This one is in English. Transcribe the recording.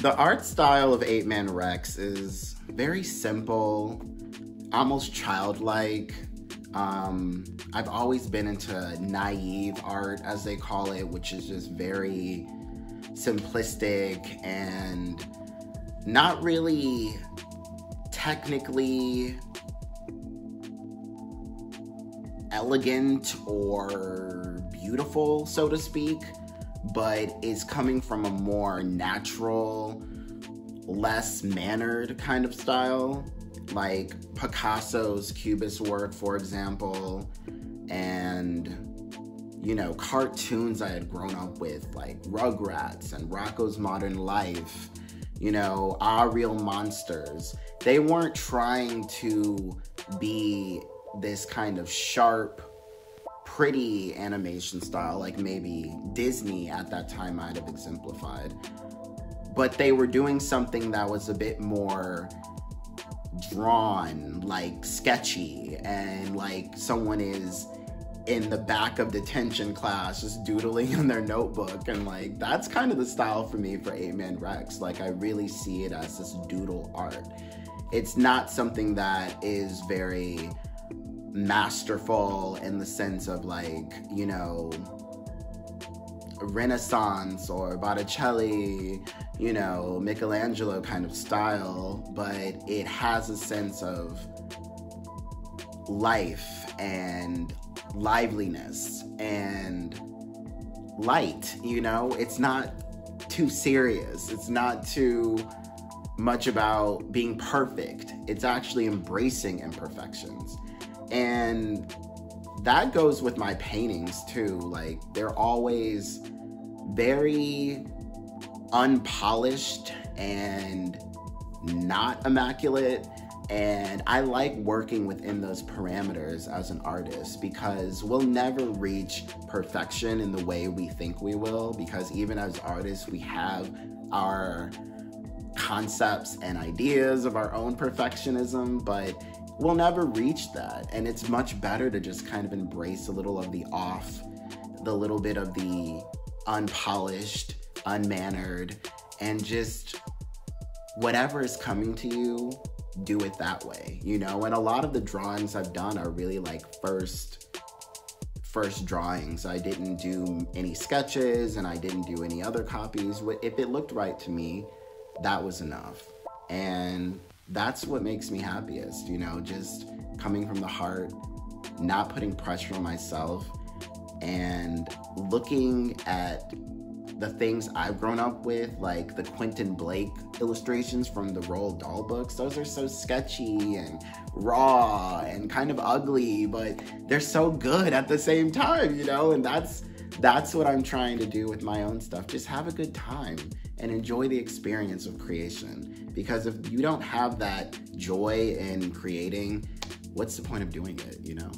The art style of Apeman Rex is very simple, almost childlike. I've always been into naive art, as they call it, which is just very simplistic and not really technically elegant or beautiful, so to speak, but is coming from a more natural, less mannered kind of style, like Picasso's Cubist work, for example, and, you know, cartoons I had grown up with, like Rugrats and Rocko's Modern Life, you know, Our Real Monsters. They weren't trying to be this kind of sharp, pretty animation style like maybe Disney at that time might have exemplified. But they were doing something that was a bit more drawn, like sketchy, and like someone is in the back of detention class just doodling in their notebook, and like that's kind of the style for me for Apeman Rex. Like I really see it as this doodle art. It's not something that is very masterful in the sense of like, you know, Renaissance or Botticelli, you know, Michelangelo kind of style, but it has a sense of life and liveliness and light, you know? It's not too serious. It's not too much about being perfect. It's actually embracing imperfections. And that goes with my paintings too. Like they're always very unpolished and not immaculate. And I like working within those parameters as an artist, because we'll never reach perfection in the way we think we will, because even as artists, we have our concepts and ideas of our own perfectionism, but we'll never reach that. And it's much better to just kind of embrace a little of the off, the little bit of the unpolished, unmannered, and just whatever is coming to you, do it that way, you know? And a lot of the drawings I've done are really like first drawings. I didn't do any sketches and I didn't do any other copies. If it looked right to me, that was enough. And that's what makes me happiest, you know, just coming from the heart, not putting pressure on myself, and looking at the things I've grown up with, like the Quentin Blake illustrations from the Roald Dahl books. Those are so sketchy and raw and kind of ugly, but they're so good at the same time, you know? And that's what I'm trying to do with my own stuff. Just have a good time and enjoy the experience of creation. Because if you don't have that joy in creating, what's the point of doing it, you know?